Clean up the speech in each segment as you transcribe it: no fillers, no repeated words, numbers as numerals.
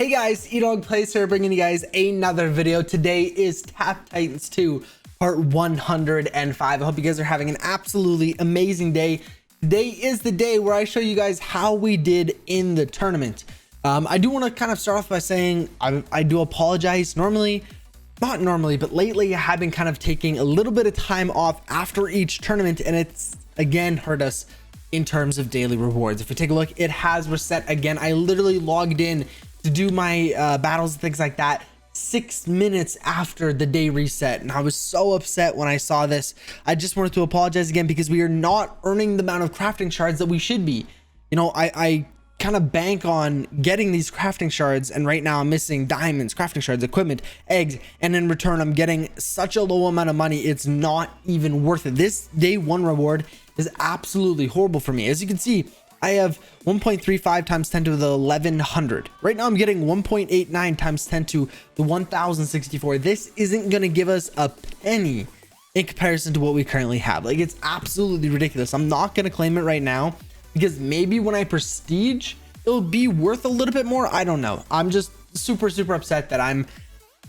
Hey guys, EdogPlays here, bringing you guys another video. Today is Tap Titans 2 part 105. I hope you guys are having an absolutely amazing day. Today is the day where I show you guys how we did in the tournament. I do want to kind of start off by saying I do apologize. Not normally, but lately I have been kind of taking a little bit of time off after each tournament, and it's again hurt us in terms of daily rewards. If we take a look, it has reset again. I literally logged in to do my battles and things like that 6 minutes after the day reset, and I was so upset when I saw this. I just wanted to apologize again because we are not earning the amount of crafting shards that we should be. You know, I kind of bank on getting these crafting shards, and right now I'm missing diamonds, crafting shards, equipment, eggs, and in return I'm getting such a low amount of money. It's not even worth it. This day one reward is absolutely horrible for me. As you can see, I have 1.35 times 10 to the 1100. Right now I'm getting 1.89 times 10 to the 1064. This isn't going to give us a penny in comparison to what we currently have. Like, it's absolutely ridiculous. I'm not going to claim it right now because maybe when I prestige, it'll be worth a little bit more. I don't know. I'm just super upset that I'm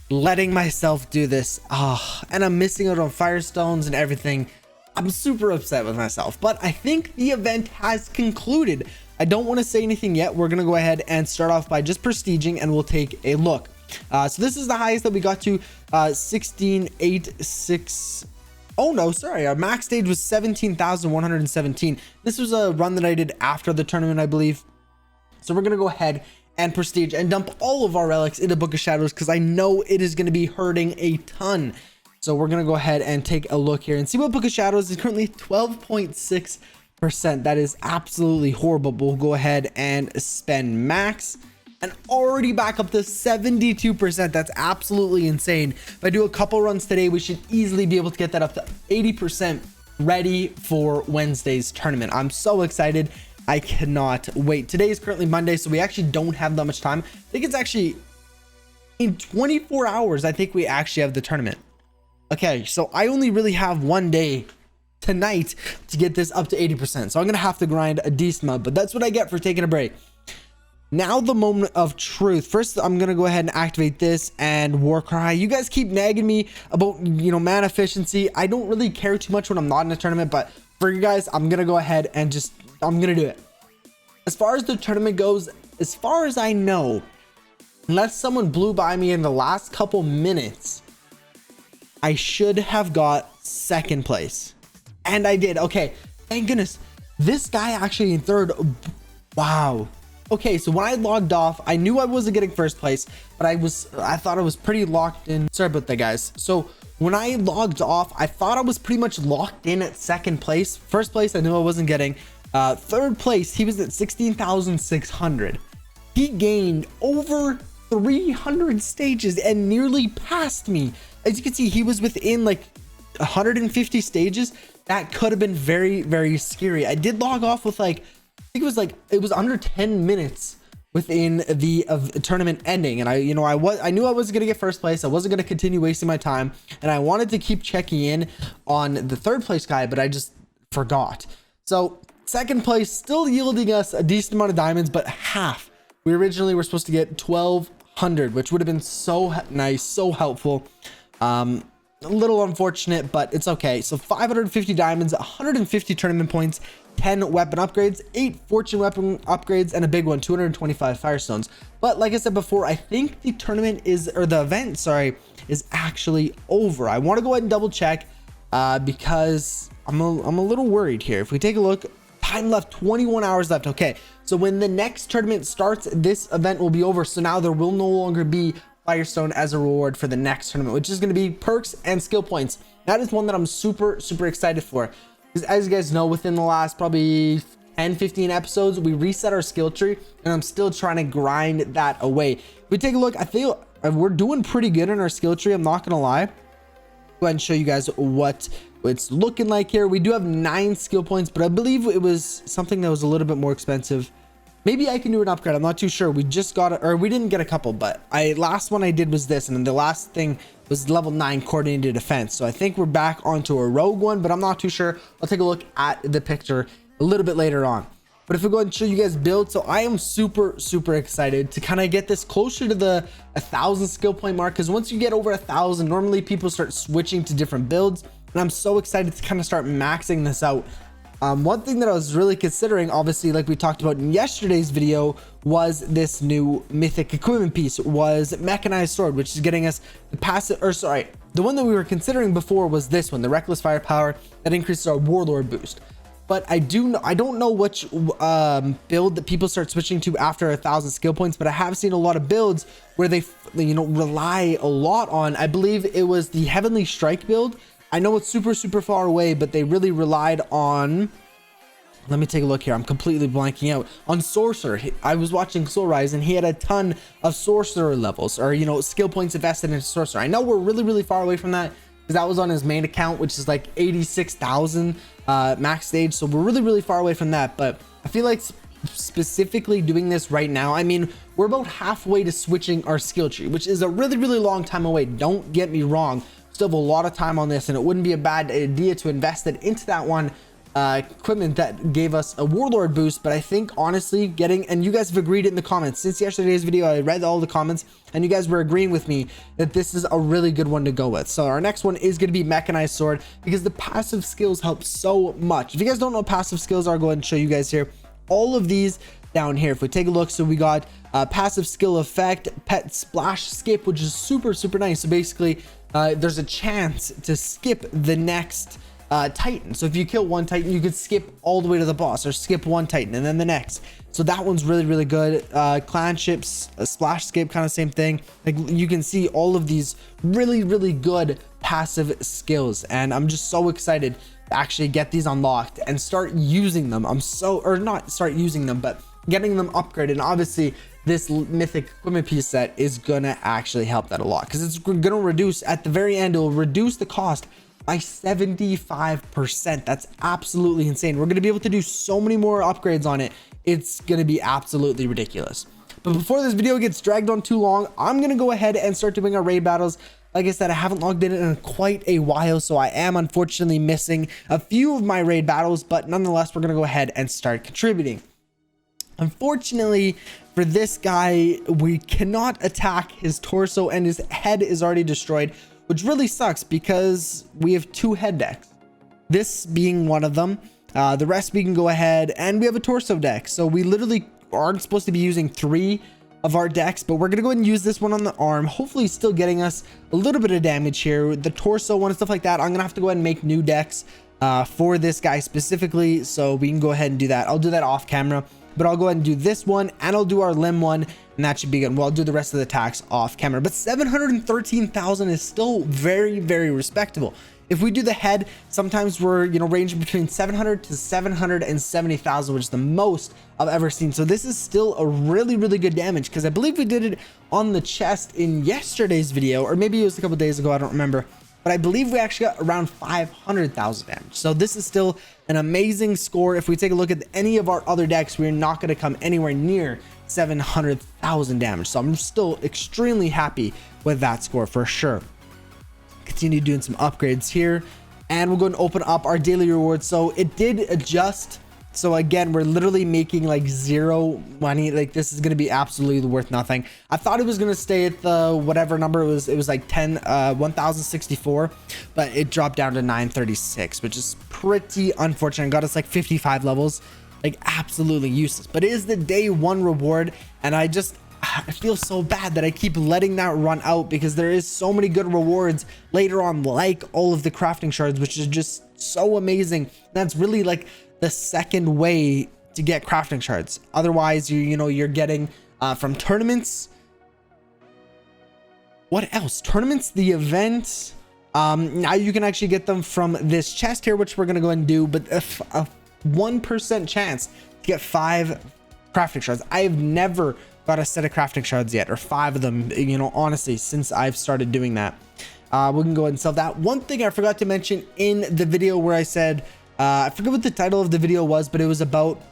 letting myself do this. And I'm missing out on firestones and everything. I'm super upset with myself, but I think the event has concluded. I don't want to say anything yet. We're going to go ahead and start off by just prestiging, and we'll take a look. So this is the highest that we got to, 16,860. Oh no, sorry. Our max stage was 17,117. This was a run that I did after the tournament, I believe. So we're going to go ahead and prestige and dump all of our relics into Book of Shadows because I know it is going to be hurting a ton. So we're going to go ahead and take a look here and see what Book of Shadows is currently 12.6%. That is absolutely horrible. But we'll go ahead and spend max and already back up to 72%. That's absolutely insane. If I do a couple runs today, we should easily be able to get that up to 80% ready for Wednesday's tournament. I'm so excited. I cannot wait. Today is currently Monday, so we actually don't have that much time. I think it's actually in 24 hours. I think we actually have the tournament. Okay, so I only really have one day tonight to get this up to 80%. So I'm going to have to grind a decent amount, but that's what I get for taking a break. Now the moment of truth. First, I'm going to go ahead and activate this and Warcry. You guys keep nagging me about, mana efficiency. I don't really care too much when I'm not in a tournament, but for you guys, I'm going to go ahead and I'm going to do it. As far as the tournament goes, as far as I know, unless someone blew by me in the last couple minutes, I should have got second place, and I did. Okay, thank goodness. This guy actually in third. Wow. Okay, so when I logged off, I knew I wasn't getting first place, but I thought I was pretty locked in. Sorry about that, guys. So when I logged off, I thought I was pretty much locked in at second place. First place, I knew I wasn't getting. Third place, he was at 16,600. He gained over 300 stages and nearly passed me. As you can see, he was within like 150 stages. That could have been very scary. I did log off with I think it was under 10 minutes within the tournament ending, and I knew I wasn't gonna get first place. I wasn't gonna continue wasting my time, and I wanted to keep checking in on the third place guy, but I just forgot. So second place still yielding us a decent amount of diamonds, but half. We originally were supposed to get 1,200, which would have been so nice, so helpful. A little unfortunate, but it's okay. So 550 diamonds, 150 tournament points, 10 weapon upgrades, 8 fortune weapon upgrades, and a big one, 225 firestones. But like I said before, I think the tournament is actually over. I want to go ahead and double check because I'm a little worried here. If we take a look, time left, 21 hours left. Okay, so when the next tournament starts, this event will be over. So now there will no longer be Firestone as a reward for the next tournament, which is going to be perks and skill points. That is one that I'm super excited for, because as you guys know, within the last probably 10-15 episodes, we reset our skill tree, and I'm still trying to grind that away. If we take a look, I feel we're doing pretty good in our skill tree. I'm not gonna lie. Go ahead and show you guys what it's looking like here. We do have 9 skill points, but I believe it was something that was a little bit more expensive. Maybe I can do an upgrade. I'm not too sure. We just got it, or we didn't get a couple, but last one I did was this, and then the last thing was level 9 coordinated defense. So I think we're back onto a rogue one, but I'm not too sure. I'll take a look at the picture a little bit later on. But if we go ahead and show you guys build, so I am super excited to kind of get this closer to the 1,000 skill point mark, because once you get over 1,000, normally people start switching to different builds, and I'm so excited to kind of start maxing this out. One thing that I was really considering, obviously, like we talked about in yesterday's video, was this new mythic equipment piece, was Mechanized Sword, which is getting us the passive, or sorry, the one that we were considering before was this one, the Reckless Firepower, that increases our Warlord boost. But I don't know which build that people start switching to after 1,000 skill points, but I have seen a lot of builds where they, you know, rely a lot on, I believe it was the Heavenly Strike build. I know it's super far away, but they really relied on, let me take a look here, I'm completely blanking out, on Sorcerer. I was watching Soul Rise and he had a ton of Sorcerer levels, or, you know, skill points invested in Sorcerer. I know we're really far away from that, because that was on his main account, which is like 86,000 max stage, so we're really far away from that. But I feel like specifically doing this right now, I mean, we're about halfway to switching our skill tree, which is a really long time away, don't get me wrong. Still have a lot of time on this, and it wouldn't be a bad idea to invest it into that one equipment that gave us a Warlord boost. But I think honestly getting, and you guys have agreed in the comments since yesterday's video, I read all the comments and you guys were agreeing with me that this is a really good one to go with. So our next one is going to be Mechanized Sword, because the passive skills help so much. If you guys don't know what passive skills are, I'll go ahead and show you guys here. All of these down here, if we take a look, so we got passive skill effect, pet splash skip, which is super nice. So basically there's a chance to skip the next Titan. So if you kill one Titan, you could skip all the way to the boss, or skip one Titan and then the next. So that one's really good. Clan ships, a splash skip, kind of same thing. Like you can see all of these really good passive skills, and I'm just so excited to actually get these unlocked and start using them. Or not start using them, but getting them upgraded. And obviously this mythic equipment piece set is gonna actually help that a lot, because it's gonna reduce, at the very end, it will reduce the cost by 75%. That's absolutely insane. We're going to be able to do so many more upgrades on it. It's going to be absolutely ridiculous. But before this video gets dragged on too long, I'm going to go ahead and start doing our raid battles. Like I said, I haven't logged in quite a while, so I am unfortunately missing a few of my raid battles, but nonetheless, we're going to go ahead and start contributing. Unfortunately for this guy, we cannot attack his torso, and his head is already destroyed, which really sucks because we have 2 head decks, this being one of them. The rest we can go ahead, and we have a torso deck, so we literally aren't supposed to be using 3 of our decks, but we're gonna go ahead and use this one on the arm, hopefully still getting us a little bit of damage here. The torso one and stuff like that, I'm gonna have to go ahead and make new decks for this guy specifically, so we can go ahead and do that. I'll do that off camera, but I'll go ahead and do this one, and I'll do our limb one, and that should be good. Well, I'll do the rest of the attacks off camera, but 713,000 is still very respectable. If we do the head, sometimes we're, you know, ranging between 700 to 770,000, which is the most I've ever seen. So this is still a really good damage, because I believe we did it on the chest in yesterday's video, or maybe it was a couple days ago, I don't remember. But I believe we actually got around 500,000 damage. So this is still an amazing score. If we take a look at any of our other decks, we're not going to come anywhere near 700,000 damage. So I'm still extremely happy with that score for sure. Continue doing some upgrades here, and we'll go and open up our daily rewards. So it did adjust. So again, we're literally making like 0 money. Like this is going to be absolutely worth nothing. I thought it was going to stay at the whatever number it was. It was like 1,064, but it dropped down to 936, which is pretty unfortunate. Got us like 55 levels, like absolutely useless. But it is the day 1 reward, and I feel so bad that I keep letting that run out, because there is so many good rewards later on, like all of the crafting shards, which is just so amazing. That's really like the second way to get crafting shards. Otherwise, you're getting from tournaments. What else? Tournaments, the event. Now you can actually get them from this chest here, which we're gonna go ahead and do, but a 1% chance to get 5 crafting shards. I have never got a set of crafting shards yet, or 5 of them, honestly, since I've started doing that. We can go ahead and sell that. One thing I forgot to mention in the video where I said, I forget what the title of the video was, but it was about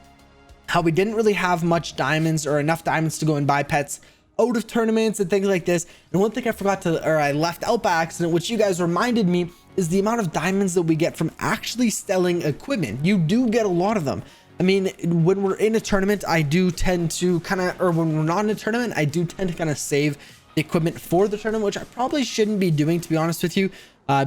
how we didn't really have much diamonds, or enough diamonds to go and buy pets out of tournaments and things like this. And one thing I forgot to, or I left out by accident, which you guys reminded me, is the amount of diamonds that we get from actually selling equipment. You do get a lot of them. I mean, when we're in a tournament, I do tend to kind of, or when we're not in a tournament, I do tend to kind of save the equipment for the tournament, which I probably shouldn't be doing, to be honest with you,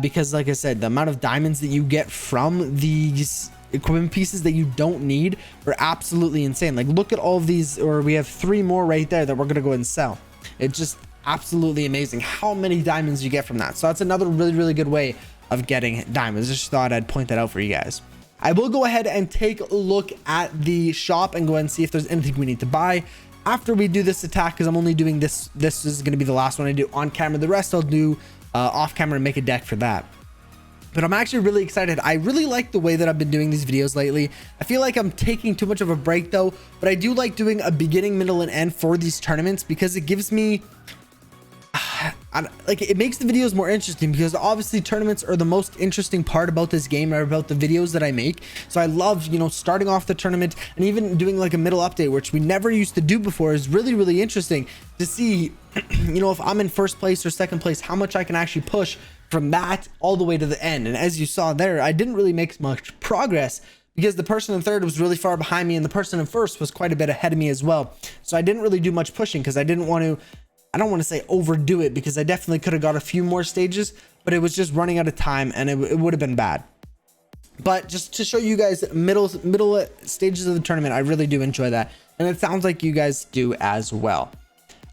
because like I said, the amount of diamonds that you get from these equipment pieces that you don't need are absolutely insane. Like, look at all of these, or we have 3 more right there that we're going to go ahead and sell. It's just absolutely amazing how many diamonds you get from that. So that's another really good way of getting diamonds. Just thought I'd point that out for you guys. I will go ahead and take a look at the shop and go ahead and see if there's anything we need to buy after we do this attack, because I'm only doing this. This is going to be the last one I do on camera. The rest I'll do off camera and make a deck for that. But I'm actually really excited. I really like the way that I've been doing these videos lately. I feel like I'm taking too much of a break though, but I do like doing a beginning, middle, and end for these tournaments because it gives me like, it makes the videos more interesting, because obviously tournaments are the most interesting part about this game, or about the videos that I make. So I love, you know, starting off the tournament and even doing like a middle update, which we never used to do before, is really interesting to see, you know, if I'm in first place or second place, how much I can actually push from that all the way to the end. And as you saw there, I didn't really make much progress because the person in third was really far behind me and the person in first was quite a bit ahead of me as well. So I didn't really do much pushing because I didn't want to, I don't want to say overdo it, because I definitely could have got a few more stages, but it was just running out of time and it would have been bad. But just to show you guys middle stages of the tournament, I really do enjoy that. And it sounds like you guys do as well.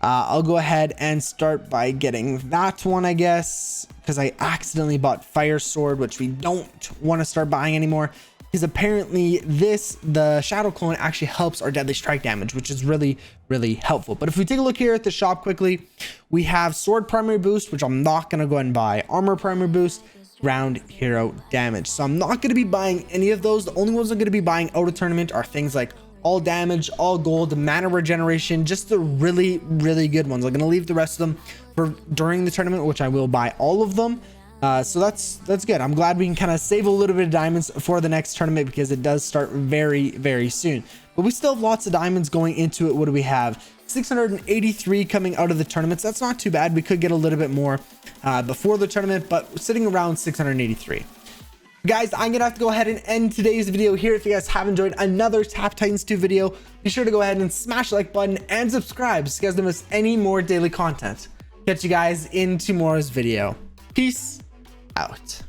I'll go ahead and start by getting that one, I guess, because I accidentally bought Fire Sword, which we don't want to start buying anymore. Because apparently the shadow clone actually helps our deadly strike damage, which is really helpful. But if we take a look here at the shop quickly, we have sword primary boost, which I'm not going to go ahead and buy, armor primary boost, ground hero damage. So I'm not going to be buying any of those. The only ones I'm going to be buying out of tournament are things like all damage, all gold, mana regeneration, just the really good ones. I'm going to leave the rest of them for during the tournament, which I will buy all of them. So that's good. I'm glad we can kind of save a little bit of diamonds for the next tournament, because it does start very soon. But we still have lots of diamonds going into it. What do we have? 683 coming out of the tournaments. That's not too bad. We could get a little bit more before the tournament, but sitting around 683. Guys, I'm gonna have to go ahead and end today's video here. If you guys have enjoyed another Tap Titans 2 video, be sure to go ahead and smash the like button and subscribe so you guys don't miss any more daily content. Catch you guys in tomorrow's video. Peace out.